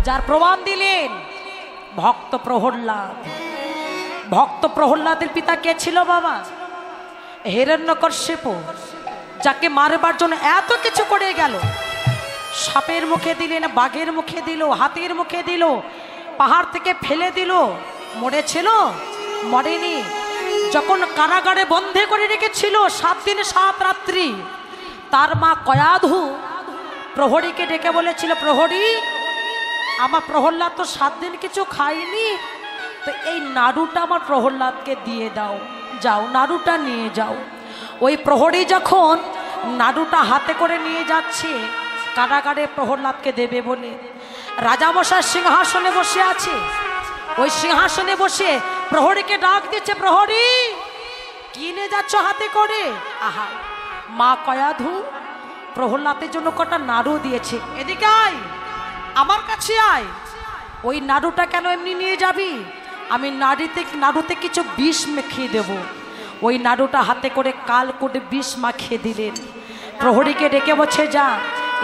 যার প্রমাণ দিলেন ভক্ত প্রহল্লাদ। ভক্ত প্রহল্লাদের পিতা কে ছিল বাবা? হিরণ্যকশিপু, যাকে মারবার জন্য এত কিছু করে গেল। সাপের মুখে দিলেন, বাঘের মুখে দিল, হাতির মুখে দিল, পাহাড় থেকে ফেলে দিল। মরেছিল? মরেনি। যখন কারাগারে বন্ধে করে রেখেছিল 7 দিন 7 রাত্রি, তার মা কয়াধু প্রহরীকে ডেকে বলেছিল, প্রহরী, আমার প্রহল্লাদ তো 7 দিন কিছু খায়নি, তো এই নাড়ুটা আমার প্রহল্লাদকে দিয়ে দাও, যাও নাড়ুটা নিয়ে যাও। ওই প্রহরী যখন নাড়ুটা হাতে করে নিয়ে যাচ্ছে কারাগারে প্রহল্লাদকে দেবে বলে, রাজামশাই সিংহাসনে বসে আছে। ওই সিংহাসনে বসে প্রহরীকে ডাক দিচ্ছে, প্রহরী কি নিয়ে যাচ্ছ হাতে করে? আহা, মা কয়াধু প্রহল্লাদের জন্য কটা নাড়ু দিয়েছে, এদিকে আয়, আমার কাছে আয়। ওই নাড়ুটা কেন এমনি নিয়ে যাবি? আমি নাড়ুতে কিছু বিষ মেখিয়ে দেব। ওই নাড়ুটা হাতে করে কাল করে বিষ মাখিয়ে দিলেন। প্রহরীকে ডেকে বলছে, যা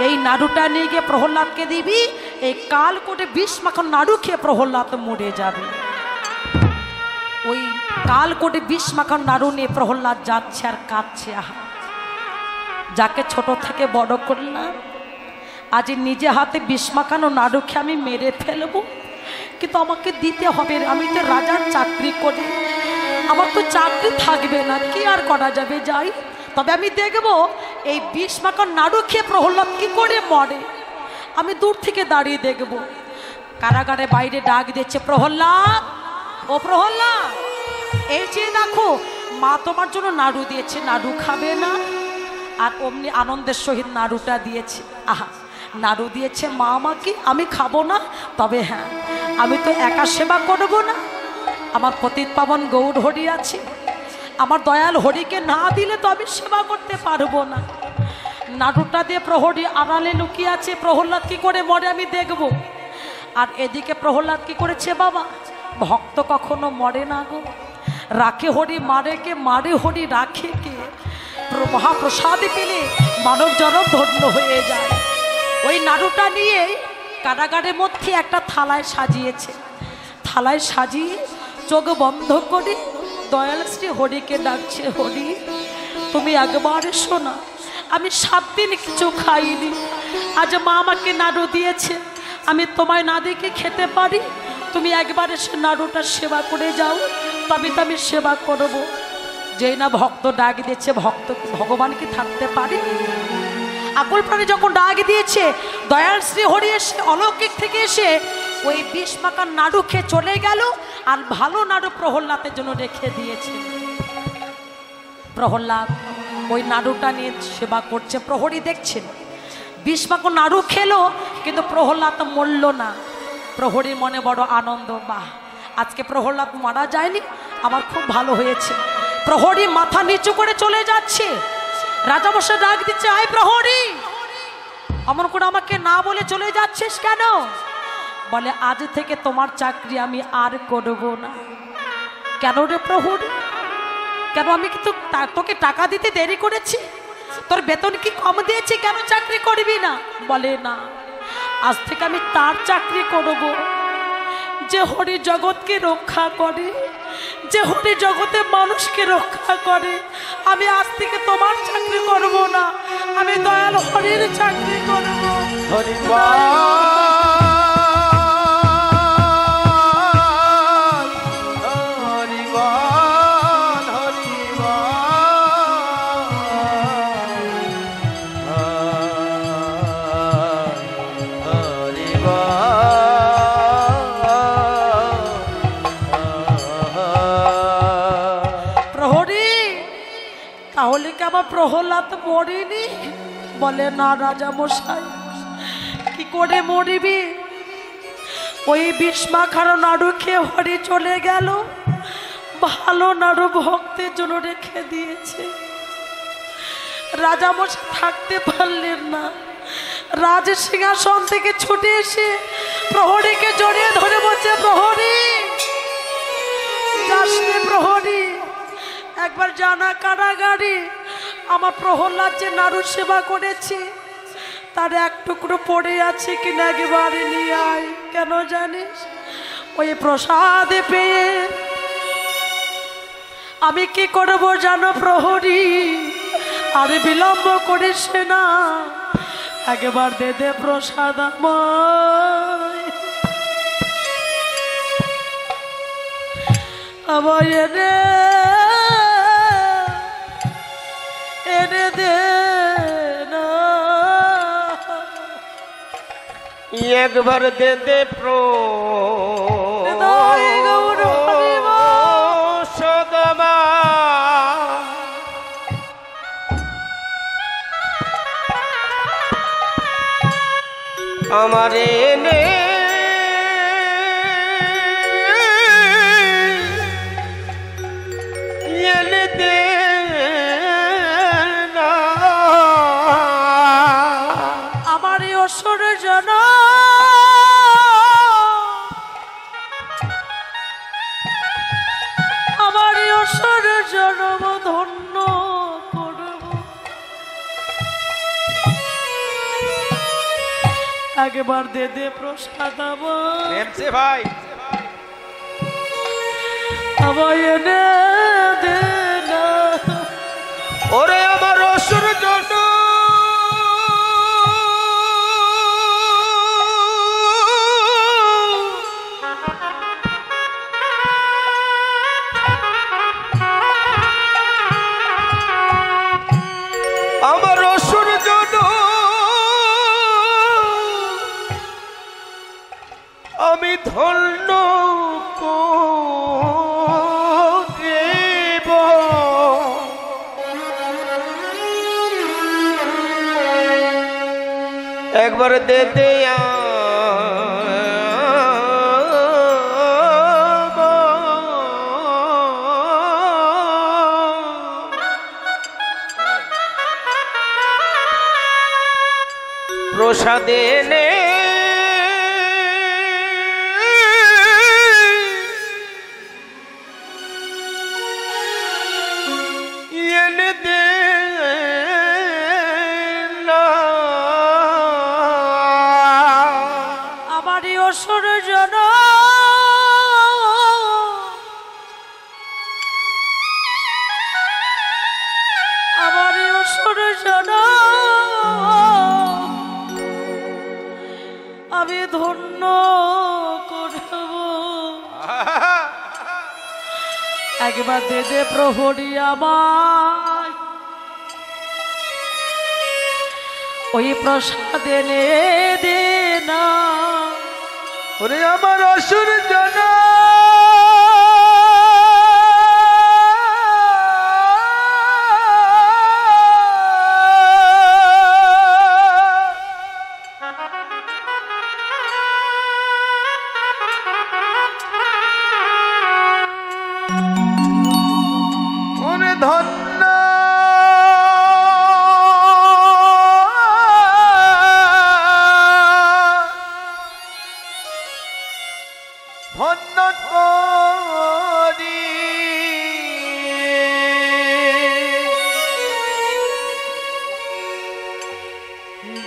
এই নাড়ুটা নিয়ে গিয়ে প্রহল্লাদকে দিবি, এই কাল করে বিষ মাখন নাড়ু খেয়ে প্রহল্লাদ মরে যাবে। ওই কাল করে বিষ মাখন নাড়ু নিয়ে প্রহল্লাদ যাচ্ছে আর কাঁদছে। আহা, যাকে ছোট থেকে বড় করলাম, আজ নিজে হাতে বিষ মাখানো নাড়ু খেয়ে আমি মেরে ফেলবো, কিন্তু আমাকে দিতে হবে। আমি তো রাজার চাকরি করি, আমার তো চাকরি থাকবে না, কি আর করা যাবে, যাই। তবে আমি দেখবো এই বিষ মাখানো নাড়ু খেয়ে প্রহল্লাদ কি করে মরে, আমি দূর থেকে দাঁড়িয়ে দেখব। কারাগারে বাইরে ডাক দিচ্ছে, প্রহল্লাদ, ও প্রহল্লাদ, এই যে দেখো মা তোমার জন্য নাড়ু দিয়েছে, নাড়ু খাবে না? আর অমনি আনন্দের সহিত নাড়ুটা দিয়েছে। আহা, নাড়ু দিয়েছে মা আমাকে, আমি খাবো না, তবে হ্যাঁ, আমি তো একা সেবা করব না, আমার পতিত পাবন গৌর হরি আছে, আমার দয়াল হরিকে না দিলে তো আমি সেবা করতে পারবো না। নাড়ুটা দিয়ে প্রহরী আড়ালে লুকিয়ে আছে, প্রহল্লাদ কি করে মরে আমি দেখব। আর এদিকে প্রহল্লাদ কি করেছে বাবা? ভক্ত কখনো মরে না গো, রাখে হরি, মারে কে, মারে হরি, রাখে কে। মহাপ্রসাদ পেলে মানব জনম ধন্য হয়ে যায়। ওই নাড়ুটা নিয়ে কারাগারের মধ্যে একটা থালায় সাজিয়েছে, থালায় সাজিয়ে চোখ বন্ধ করে দয়াল শ্রী হরিকে ডাকছে, হরি তুমি একবার এসো না, আমি 7 দিন কিছু খাইনি, আজ মা আমাকে নাড়ু দিয়েছে, আমি তোমায় না দেখে খেতে পারি, তুমি একবার এসে নাড়ুটা সেবা করে যাও, তবে তো আমি সেবা করব। যেই না ভক্ত ডাক দিয়েছে, ভক্ত ভগবান কি থাকতে পারে? আকুল প্রাণে যখন ডাক দিয়েছে, দয়াল শ্রী হরি এসে অলৌকিক থেকে এসে ওই বিষ মাখানো নাড়ু খেয়ে চলে গেল, আর ভালো নাড়ু প্রহল্লাদের জন্য রেখে দিয়েছে। প্রহল্লাদ ওই নাড়ুটা নিয়ে সেবা করছে, প্রহরী দেখছেন। বিষ মাখানো নাড়ু খেলো, কিন্তু প্রহল্লাদ মরল না। প্রহরীর মনে বড় আনন্দ, বাহ, আজকে প্রহল্লাদ মারা যায়নি, আমার খুব ভালো হয়েছে। প্রহরী মাথা নিচু করে চলে যাচ্ছে। রাজামশাই ডাক দিচ্ছে, আয় প্রহরী, অমন করে আমাকে না বলে চলে যাচ্ছিস কেন? বলে, আজ থেকে তোমার চাকরি আমি আর করব না। কেন রে প্রহরী, কেন? আমি কি তোকে টাকা দিতে দেরি করেছি? তোর বেতন কি কম দিয়েছি, কেন চাকরি করবি না? বলে, না, আজ থেকে আমি তার চাকরি করব যে হরি জগৎকে রক্ষা করে, যে হরি জগতে মানুষকে রক্ষা করে। আমি আজ থেকে তোমার চাকরি করব না, আমি দয়াল হরির চাকরি করব। তাহলে কি আমার প্রহল্লাদ মরেনি? বলে, না রাজা মশাই, কি করে মরিবি? ওই বিষ মাখানো নাড়ু খেয়ে হরি চলে গেল, ভালো নাড়ু ভক্তের জন্য রেখে দিয়েছে। রাজা মশাই থাকতে পারলেন না, রাজ সিংহাসন থেকে ছুটে এসে প্রহরীকে জড়িয়ে ধরে বলছে, প্রহরী যাস নে, প্রহরী একবার জানা কারাগারে আমার প্রহল্লাদ যে নাড়ু সেবা করেছে তার এক টুকরো পড়ে আছে কিনা, একবারে নিয়ে আয়। কেন জানিস? ওই প্রসাদ পেয়ে আমি কি করব জানো প্রহরী? আর বিলম্ব করিস না, একবার দে দে প্রসাদ আমায়, আমায় এনে এনে দে না, একবার দে দে প্রসাদ আমার এনে এনে দে না, আমার অসুর জন আমার অসুর জন্ম ধন্য করব, একবার দে দে প্রসাদ ভাই আমায় এনে দে না। ওরে আমার অসুর জন্য আমার অসুর জন্য আমি ধন্য করিব, একবার দে দে প্রসাদ এনে এনে দে না, আমারই অসুর জন আমারই অসুর জন আমি ধন্য করব, একবার দে দে প্রহরী আমায় ওই প্রসাদ এনে দে না। ওরে আমার অসুর জন ওরে ধন্য ধন্য করি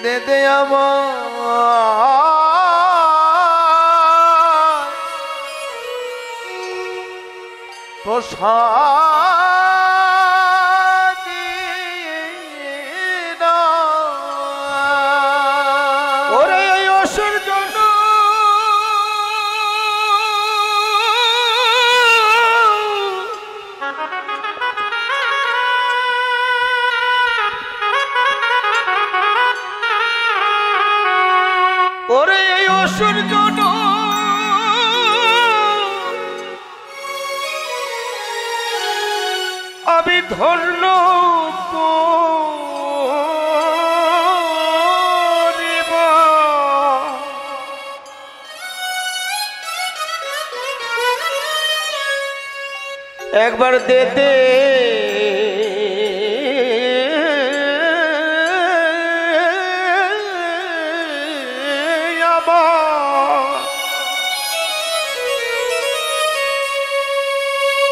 দে দে আমার প্রসাদ না, ওরে এই অসুর জন্য ওরে এই অসুর জন্য আমি ধন্য করিব, একবার দে দে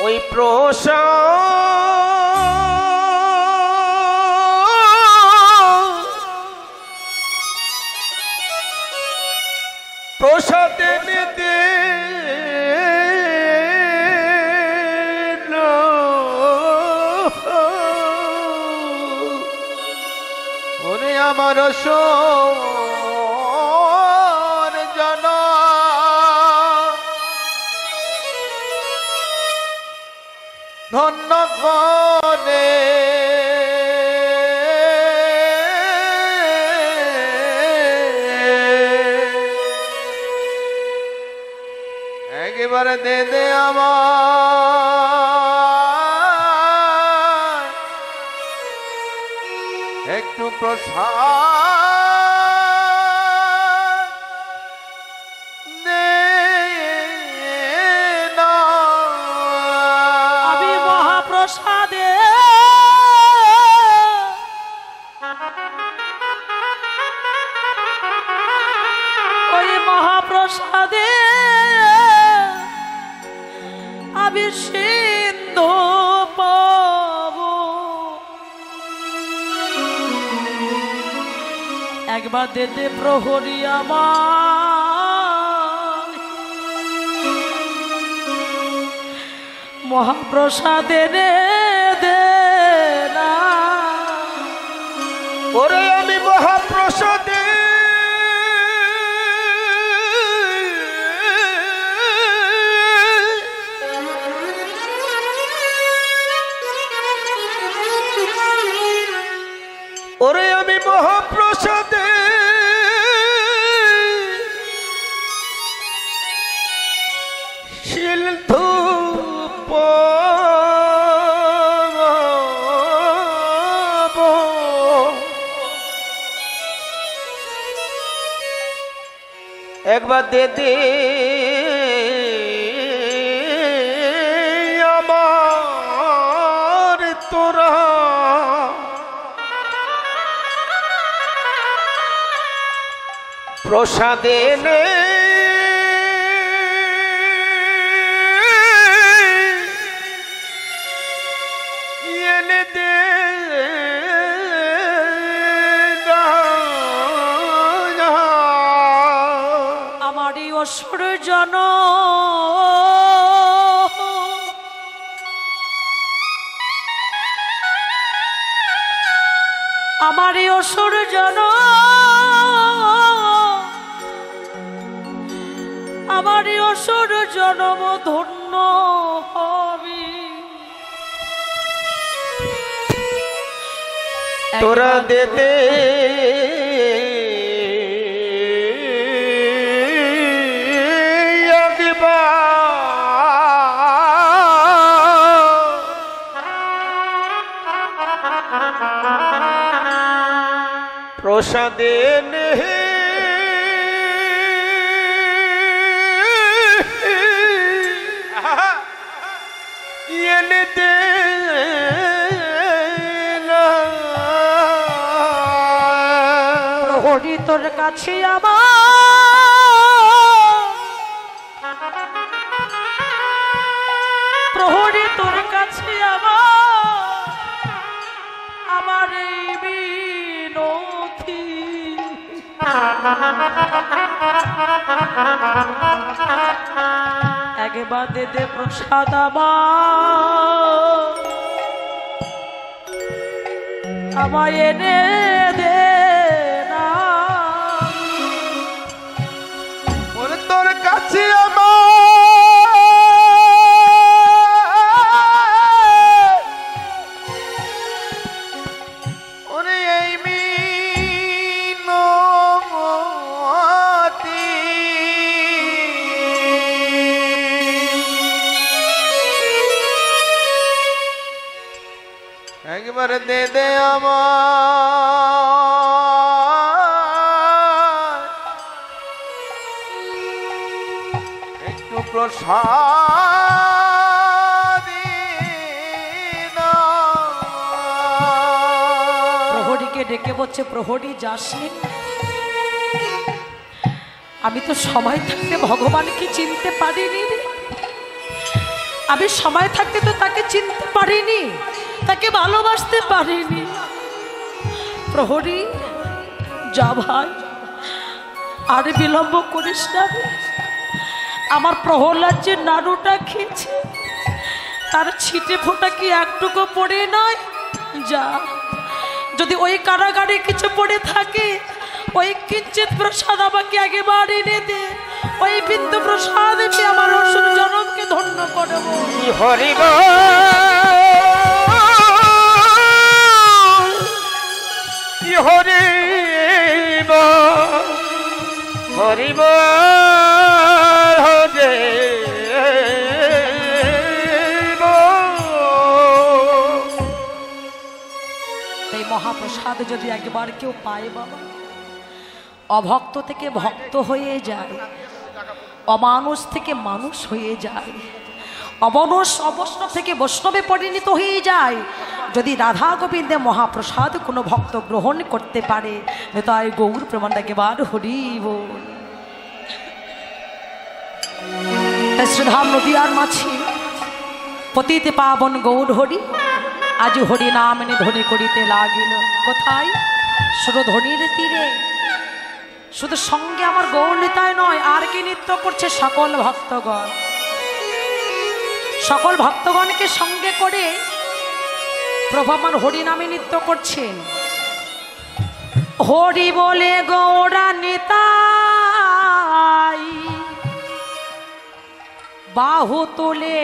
ওই প্রসাদে আমার সোর জন ধন্য করে একবারে দে দে আমার একটু প্রসাদ দে না। আমি মহাপ্রসাদে ওই মহাপ্রসাদে আমি সিন্ধু পাবো। একবার দে দে প্রহরী আমার মহাপ্রসাদে রে দে না। ওরে আমি মহাপ্রসাদে ওরে আমি মহাপ্রসাদে সিন্ধু পাবো। একবার দে দে আমার তোরা প্রসাদে নে এনে দে না। আমারই অসুর জন আমারই অসুর জন আমারই অসুর জনম ধন্য হবি। তোরা দে দে প্রসাদে নে এনে দে না। প্রহরী তোর কাছে প্রহরী তোর কাছে আমার এই বিনতি। একবার দে দে প্রসাদ আমায় এনে দে না। ওরে তোর কাছে ওরে এই মিনতি একবার দে দে আমার একটু প্রসাদ না। প্রহরীকে ডেকে বলছে, প্রহরী যাসনি? আমি তো সময় থাকতে ভগবানকে চিনতে পারিনি রে। আমি সময় থাকতে তো তাকে চিনতে পারিনি, তাকে ভালোবাসতে পারিনি। প্রহরী যা ভাই, আর বিলম্ব করিস না। আমার প্রহ্লাদ যে নাড়ুটা খেয়েছে তার ছিটে ফোঁটা কি একটুকু পড়ে নয়? যা যদি ওই কারাগারে কিছু পড়ে থাকে, ওই কিঞ্চিত প্রসাদ আমাকে আগে বাড়ি এনে দে। ওই বিন্দু প্রসাদ আমি আমার অসুর জনমকে ধন্য করব। হরিব হরিব হরিব হরে এই মহাপ্রসাদ যদি একবার কেউ পায় বাবা, অভক্ত থেকে ভক্ত হয়ে যায়, অমানুষ থেকে মানুষ হয়ে যায়, অবৈষ্ণব থেকে বৈষ্ণবে পরিণত হয়ে যায়। যদি রাধা গোবিন্দে মহাপ্রসাদ কোনো ভক্ত গ্রহণ করতে পারে, তাই গৌর প্রমাণ একেবার হরি বল। শ্রীধাম নদিয়ার মাঝে পতিতে পাবন গৌর হরি আজ হরি নাম এনে ধ্বনি করিতে লাগিল। কোথায়? সুরধ্বনির তীরে। শুধু সঙ্গে আমার গৌর নিতাই নয়, আর কি নৃত্য করছে সকল ভক্তগণ। সকল ভক্তগণকে সঙ্গে করে প্রভু আমার হরি নামে নৃত্য করছেন। হরি বলে গৌরা নিতাই, বাহু তুলে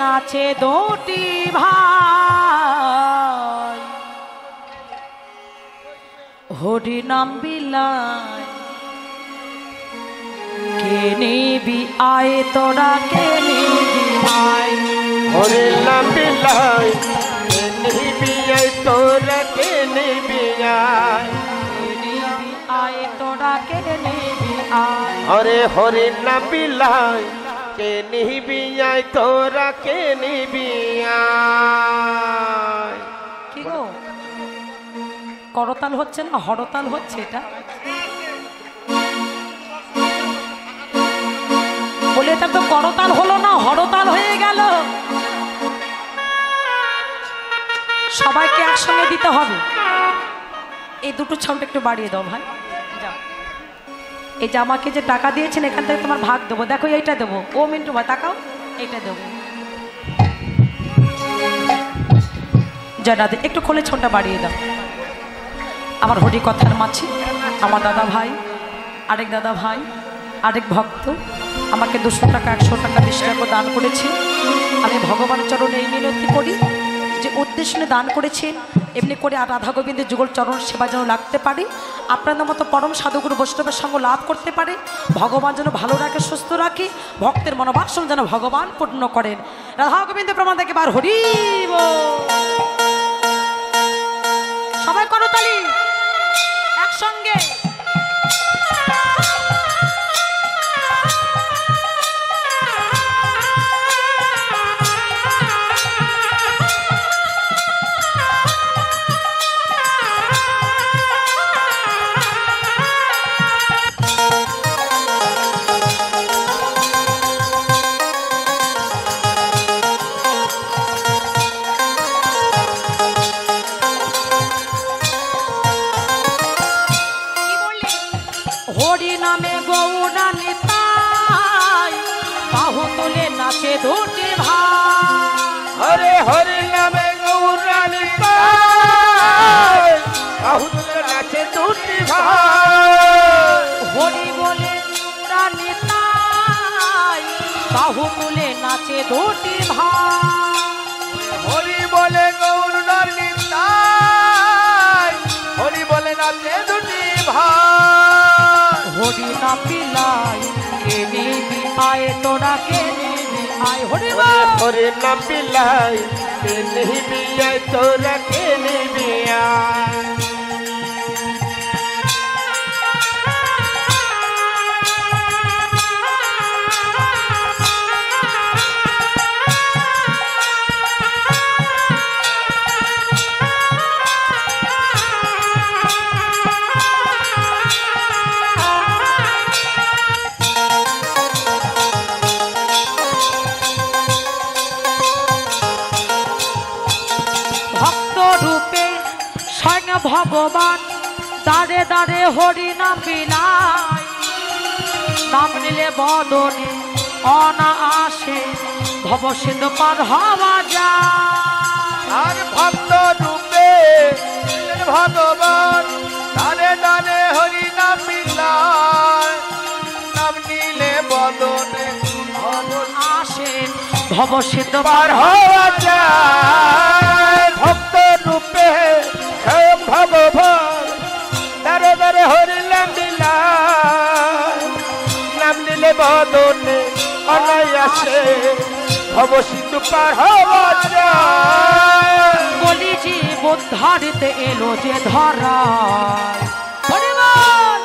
নাচে দুটি ভাই। হরি নাম বিলাই কে নিবি আয়, তোরা কে নিবি আয়। হরি নাম বিলাই কে নিবি আয়, তোরা কে নিবি আয়। নিবি আয়, তোরা কে নিবি আয়। হরে হরি নাম বিলাই কে নিবি আয়, তোরা কে নিবি আয়। কি গো, করতাল হচ্ছে না হরতাল হচ্ছে? এটা বলে এটা তো করতাল হলো না, হরতাল হয়ে গেল। সবাইকে একসঙ্গে দিতে হবে। এই দুটো ছাউন্ড একটু বাড়িয়ে দাও ভাই। যাও, এই যে আমাকে যে টাকা দিয়েছেন এখান থেকে তোমার ভাগ দেবো। দেখো এইটা দেবো। ও মিন্টু ভাই তাকাও, এইটা দেবো। জয়নাথ একটু খোলে ছনটা বাড়িয়ে দাও। আমার হরি কথার মাঝে আমার দাদা ভাই, আরেক দাদা ভাই, আরেক ভক্ত আমাকে 200 টাকা 100 টাকা 20 টাকা দান করেছে। আমি ভগবান চরণে এই মিনতি করি যে উদ্দেশ্য দান করেছেন এমনি করে আর রাধা গোবিন্দের যুগল চরণ সেবা যেন লাগতে পারে, আপনাদের মতো পরম সাধুগুরু বৈষ্ণবের সঙ্গ লাভ করতে পারে, ভগবান যেন ভালো রাখে, সুস্থ রাখে, ভক্তের মনোবাসন যেন ভগবান পূর্ণ করেন। রাধা গোবিন্দ প্রমাণ থেকে বার হরি বল। সবাই করতালি একসঙ্গে। হরি নামে গৌরা নিতাই, বাহু তুলে নাচে দুটি ভাই। হরে হরি নামে গৌরা নিতাই, বাহু তুলে নাচে দুটি ভাই। হরি বলে গৌরা নিতাই, বাহু তুলে নাচে দুটি ভাই। হরি বলে গৌরা নিতাই, হরি বলে নাচে দুটি ভাই। হরি নাম বিলাই কে নিবি আয়, তোরা কে নিবি আয়। হরি বল। হরি নাম বিলাই কে নিবি আয়, তোরা কে নিবি আয়। ভগবান দাঁড়ে দাঁড়ে হরি নাম বিলাই, নাম নিলে বদনে অনায়াসে ভব সিন্ধু পার হওয়া যায়। আর ভক্ত রূপে ভগবান ভব সিদ্ধ পার হওয়া যায় ভক্ত রূপে স্বয়ং ভগবান দারে দারে হরিলাম লীলা নাম নিলে বদনে অনায়াসে ভব সিন্ধু পার হওয়া যায় বলি যে বোধারিতে এলো যে ধরা হরিবল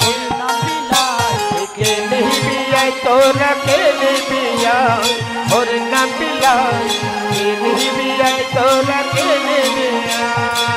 হরিনাম বিলায় কে নিবি আয় তোরা কে নিবি আয় হরিনাম বিলায় কে নিবি আয় তোরা কে নিবি আয়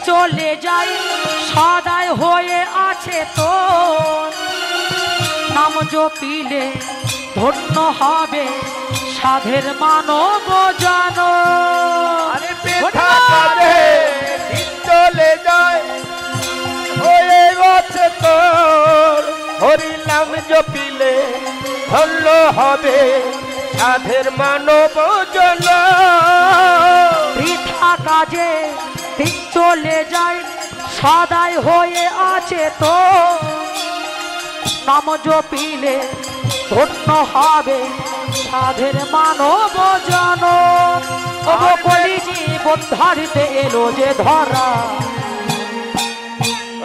চলে যাই সদাই হয়ে আছে তো নাম জপিলে ধন্য হবে সাধের মানব জানো আরে পেঠা কাঁদে দিন চলে যায় হয়ে গেছে তোর হরিনাম জপিলে ধন্য হবে সাধের মানব জন বৃথা কাজে দিন চলে যায় সদাই হয়ে আছে তো নাম জপিলে ধন্য হবে সাধের মানব জন বলি যে বোধারিতে এলো যে ধরা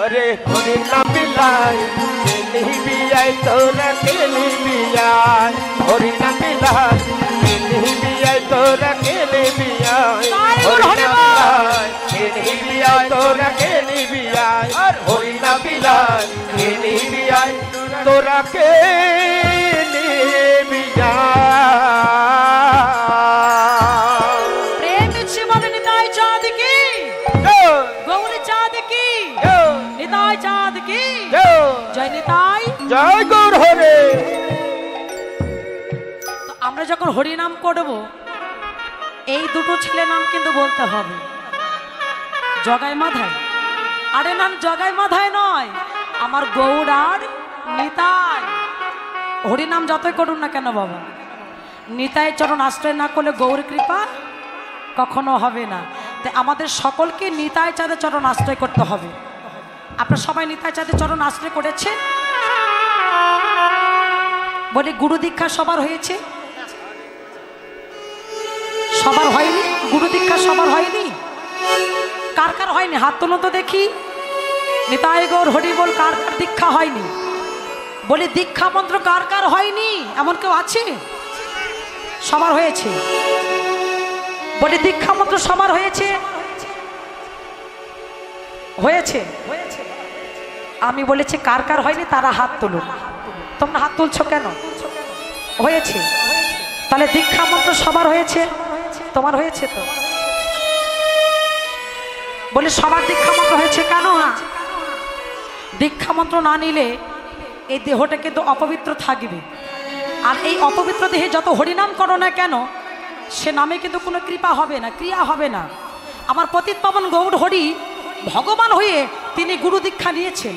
अरे हरिनाम बिलाय के निबी आय तोरा के निबी आय हरिनाम बिलाय के निबी आय तोरा के निबी आय हरिनाम बिलाय के निबी आय तोरा के निबी आय हरिनाम बिलाय के निबी आय तोरा के निबी आय प्रेम शिवन निताय चाँद की गौरी चाँद की निताय चाँद की जय निताय जय गौर हरे তো আমরা যখন হরি নাম করব এই দুটো ছেলে নাম কিন্তু বলতে হবে জগাই মাধায় আরে নাম জগাই মাধায় নয় আমার গৌর আর নিতাই হরি নাম যতই করুন না কেন বাবা নিতাই চরণ আশ্রয় না করলে গৌর কৃপা কখনো হবে না তাই আমাদের সকলকে নিতাই চাঁদের চরণ আশ্রয় করতে হবে আপনারা সবাই নিতাই চাঁদের চরণ আশ্রয় করেছেন বলে গুরু দীক্ষা সবার হয়েছে সবার হয়নি গুরু দীক্ষা সবার হয়নি কার কার হয়নি হাত তুলো তো দেখি নিতাই গৌর হরি বল কার কার দীক্ষা হয়নি বলে দীক্ষা মন্ত্র কার কার হয়নি এমন কেউ আছে সবার হয়েছে বলে দীক্ষা মন্ত্র সবার হয়েছে হয়েছে আমি বলেছি কার কার হয়নি তারা হাত তুলুন তোমরা হাত তুলছো কেন হয়েছে তাহলে দীক্ষা মন্ত্র সবার হয়েছে তোমার হয়েছে তো বলে সবার দীক্ষা মন্ত্র হয়েছে কেন না দীক্ষা মন্ত্র না নিলে এই দেহটা কিন্তু অপবিত্র থাকবে আর এই অপবিত্র দেহে যত হরিনাম করো না কেন সে নামে কিন্তু কোনো কৃপা হবে না ক্রিয়া হবে না আমার পতিত পাবন গৌর হরি ভগবান হয়ে তিনি গুরু দীক্ষা নিয়েছেন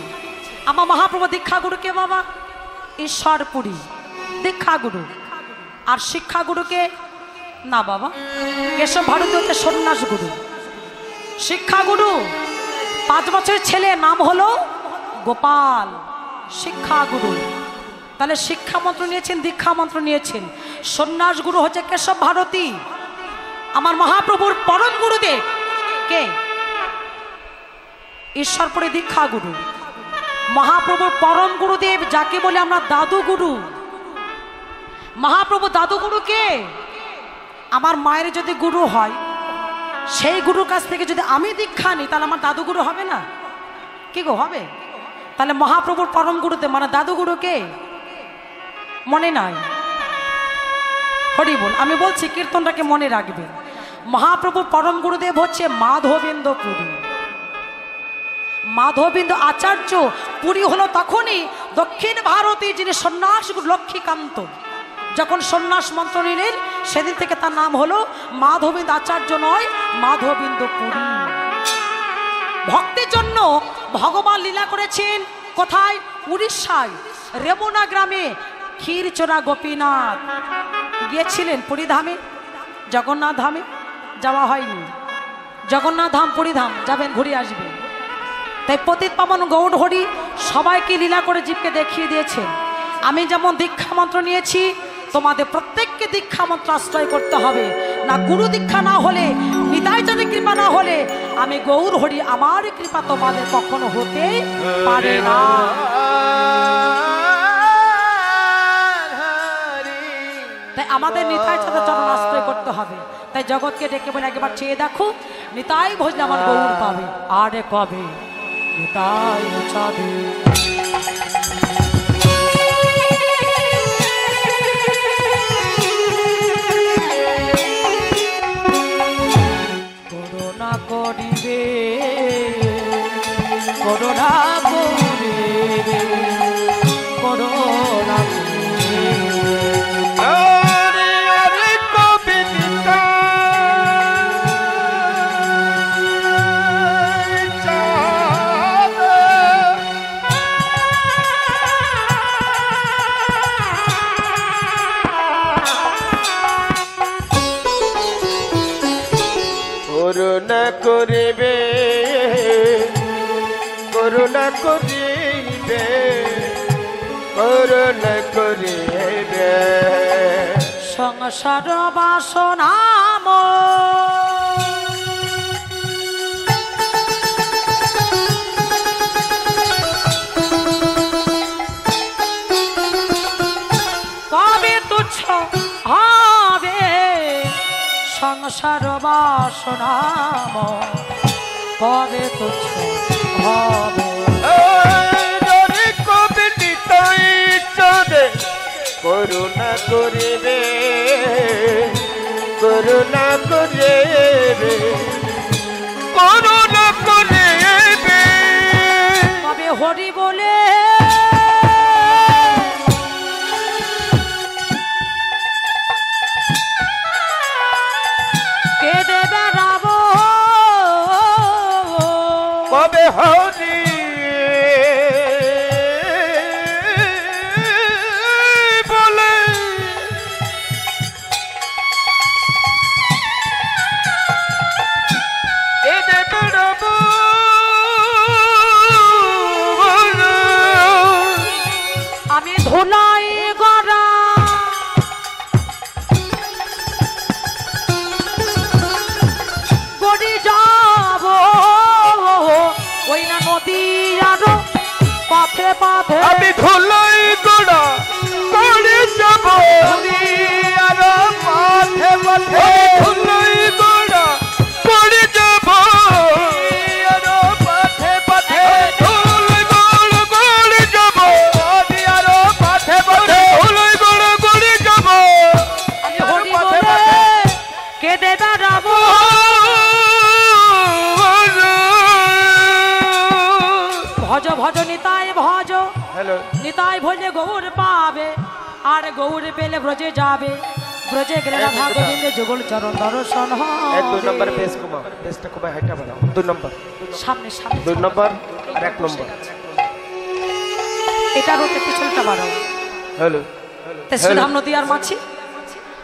আমার মহাপ্রভু দীক্ষা গুরুকে বাবা ঈশ্বরপুরী দীক্ষা গুরু আর শিক্ষা গুরুকে না বাবা কেশব ভারতী হচ্ছে সন্ন্যাস গুরু শিক্ষা গুরু 5 বছরের ছেলে নাম হলো গোপাল শিক্ষা গুরু তাহলে শিক্ষা মন্ত্র নিয়েছেন দীক্ষা মন্ত্র নিয়েছেন সন্ন্যাস গুরু হচ্ছে কেশব ভারতী আমার মহাপ্রভুর পরম গুরুদেব কে ঈশ্বরপুরী দীক্ষা গুরু মহাপ্রভুর পরম গুরুদেব যাকে বলে আমরা দাদু গুরু মহাপ্রভু দাদু গুরু কে আমার মায়ের যদি গুরু হয় সেই গুরুর কাছ থেকে যদি আমি দীক্ষা নিই তাহলে আমার দাদু গুরু হবে না কি গো হবে তাহলে মহাপ্রভুর পরম গুরুদেব মানে দাদু গুরু কে মনে নাই হরি বল আমি বলছি কীর্তনটাকে মনে রাখবে মহাপ্রভুর পরম গুরুদেব হচ্ছে মাধবেন্দ্র পুরী মাধবেন্দ্র আচার্য পুরী হলো তখনই দক্ষিণ ভারতে যিনি সন্ন্যাস গুরু লক্ষ্মীকান্ত যখন সন্ন্যাস মন্ত্র নিলেন সেদিন থেকে তার নাম হলো মাধবিন্দ আচার্য নয়, মাধবিন্দ পুরী। ভক্তের জন্য ভগবান লীলা করেছেন কোথায়? উড়িষ্যায় রেমুনা গ্রামে ক্ষীরচোরা গোপীনাথ গিয়েছিলেন পুরী ধামে, জগন্নাথ ধামে যাওয়া হয়নি। জগন্নাথ ধাম পুরী ধাম যাবেন, ঘুরে আসবেন। তাই পতিত পাবন গৌর হরি সবাইকে লীলা করে জীবকে দেখিয়ে দিয়েছেন। আমি যেমন দীক্ষা মন্ত্র নিয়েছি, তোমাদের প্রত্যেককে দীক্ষা মন্ত্র আশ্রয় করতে হবে। না গুরু দীক্ষা না হলে, নিতাই যদি কৃপা না হলে, আমি গৌর হরি আমার কৃপা তোমাদের কখনো হতে পারে না। তাই আমাদের নিতাই চাঁদের চরণ আশ্রয় করতে হবে। তাই জগৎকে ডেকে বলে একবার চেয়ে দেখো, নিতাই ভজলে আমার গৌর পাবে। আরে কবে নিতাই চাঁদে করুণা করিবে, করুণা করিবে, করুণা করুণা করিবে, করুণা করিবে, করুণা করিবে, সংসার বাসনাম কবে তুচ্ছ হবে, সংসার বাসনাম কবে তুচ্ছ হবে। কবে নিতাই চাঁদে করুণা করিবে, করুণা করিবে, করুণা করিবে, কবে হরি বলে কেঁদে বেড়াবো, কবে হরি বলে কেঁদে বেড়াবো। আমি ধুলাই গড়া গড়ি যাব, ওই না নদী আরো পথে পথে। আমি ধুলাই গোড়া করে যাব, আর পথে পথে ধুলাই গোড়া করে যাব, আর পথে পথে ধুলাই গোড়া করে যাব, আর পথে পথে ধুলাই গোড়া করে যাব। আমি হরি বলে কেঁদে বেড়াবো, ভজ ভজ নিতাই ভজ, হ্যালো নিতাই ভজলে গৌর পাবে, আর গৌর পেলে ব্রজে যাবে, ব্রজে গেলে রাধা গোবিন্দে যুগল চরণ দর্শন এক দুই হবে। নম্বর পেজ কমা, পেজটা কমা, হাইটা বানাও। দুই নম্বর, সামনে সামনে দুই নম্বর আর এক নম্বর। এটা হতে পিছনটা বাড়াও। হ্যালো তেসরাম নদী আর মাছি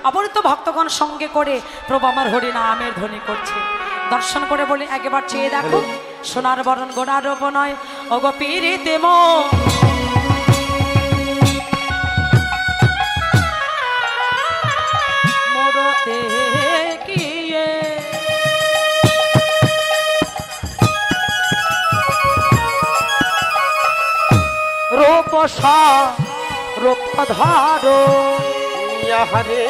অপরিত ভক্তগণ সঙ্গে করে প্রভু আমার হরি নামের ধ্বনি করছে। দর্শন করে বলে একবার চেয়ে দেখো, সোনার বরণ গোড়ার নয় ওগো পীরিতে মোরতে কিয়ে রূপসা রূপধারো হরে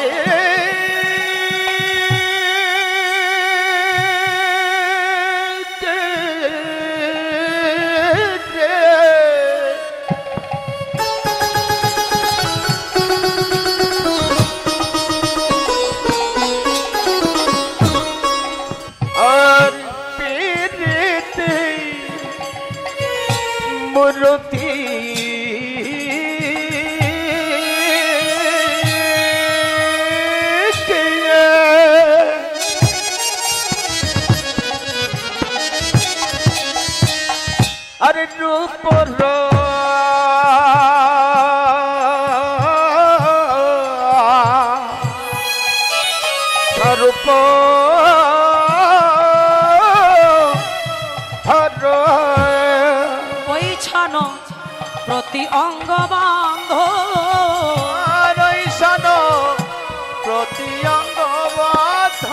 আর পেরেতে মূর্তি রূপর স্বরূপ ওই ছান প্রতি অঙ্গ বান্ধ রইসন প্রতি অঙ্গ বান্ধ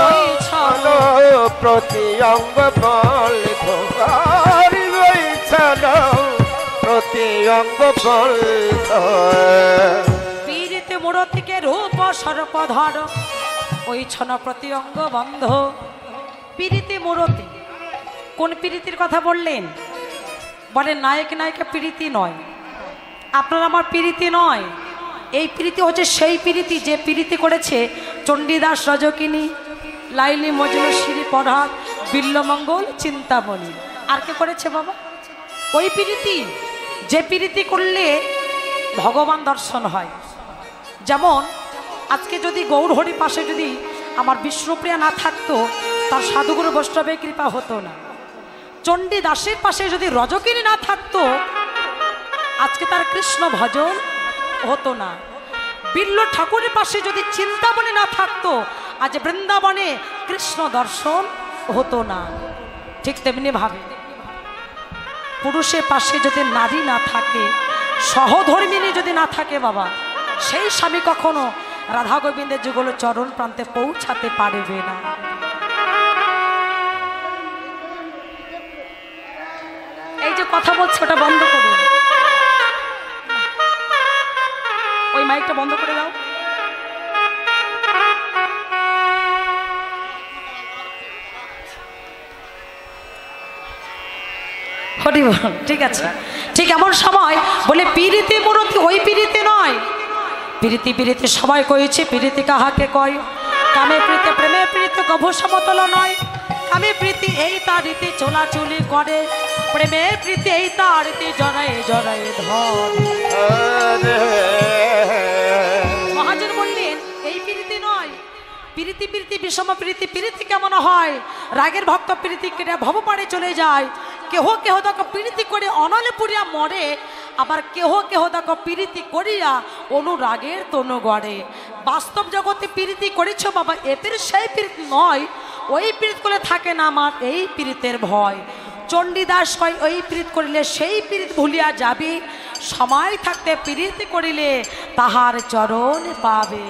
ওই ছান প্রতি অঙ্গ বলিত রইসন প্রতি অঙ্গ বলিত পীড়িতে মূরতিকে রূপ সর্প ধর ওই ছন প্রতি অঙ্গ বন্ধ। পীড়িতে মূরতি কোন পীড়িতির কথা বললেন? বলেন নায়ক নায়িকা পীড়িতি নয়, আপনার আমার পীড়িতি নয়। এই পীড়িতি হচ্ছে সেই পীড়িতি যে পীড়িতি করেছে চণ্ডীদাস, রজকিনী, লাইলি, মজনু, শ্রী পরহাত, বিল্লমঙ্গল, চিন্তামণি। আর কে করেছে বাবা? ওই পীড়িতি যে পীড়িতি করলে ভগবান দর্শন হয়। যেমন আজকে যদি গৌরহরি পাশে যদি আমার বিষ্ণুপ্রিয়া না থাকতো, তার সাধুগুরু বৈষ্ণবের কৃপা হতো না। চণ্ডী দাসের পাশে যদি রজকিনী না থাকতো, আজকে তার কৃষ্ণ ভজন হতো না। বিল্ল ঠাকুরের পাশে যদি চিন্তামণি না থাকতো, আজ বৃন্দাবনে কৃষ্ণ দর্শন হতো না। ঠিক তেমনি ভাবে পুরুষের পাশে যদি নারী না থাকে, সহধর্মিনী যদি না থাকে বাবা, সেই স্বামী কখনো রাধা গোবিন্দের যুগল চরণ প্রান্তে পৌঁছাতে পারবে না। এই যে কথা বলছে ওটা বন্ধ করুন, ওই মাইকটা বন্ধ করে দাও। হরি বল, ঠিক আছে। ঠিক এমন সময় বলে পীড়িতি মূরতি ওই পীড়িতি নয়। পীড়িতি পীড়িতি সবাই কইছে, পীড়িতি কাহাকে কয়? কামে প্রীতি প্রেমে প্রীতি কভু সমতল নয়। কামে প্রীতি এই তার রীতি চলাচুলি করে, প্রেমে প্রীতি এই তার রীতি জড়ায় জড়ায় ধর। মহাজন বললেন এই পীড়িতি নয়। প্রীতি প্রীতি বিষম প্রীতি। প্রীতি কেমন হয়? রাগের ভক্ত প্রীতি কেটে ভবপাড়ে চলে যায়। কেহ কেহ দেখো প্রীতি করে অনলে পুরিয়া মরে, আবার কেহ কেহ দেখো প্রীতি করিয়া অনুরাগের তনু গড়ে। বাস্তব জগতে প্রীতি করেছ বাবা, এদের সেই প্রীতি নয়। ওই প্রীত করে থাকে না আমার এই প্রীতের ভয়। চণ্ডীদাস কয় ওই প্রীত করিলে সেই প্রীত ভুলিয়া যাবি, সময় থাকতে প্রীতি করিলে তাহার চরণ পাবে।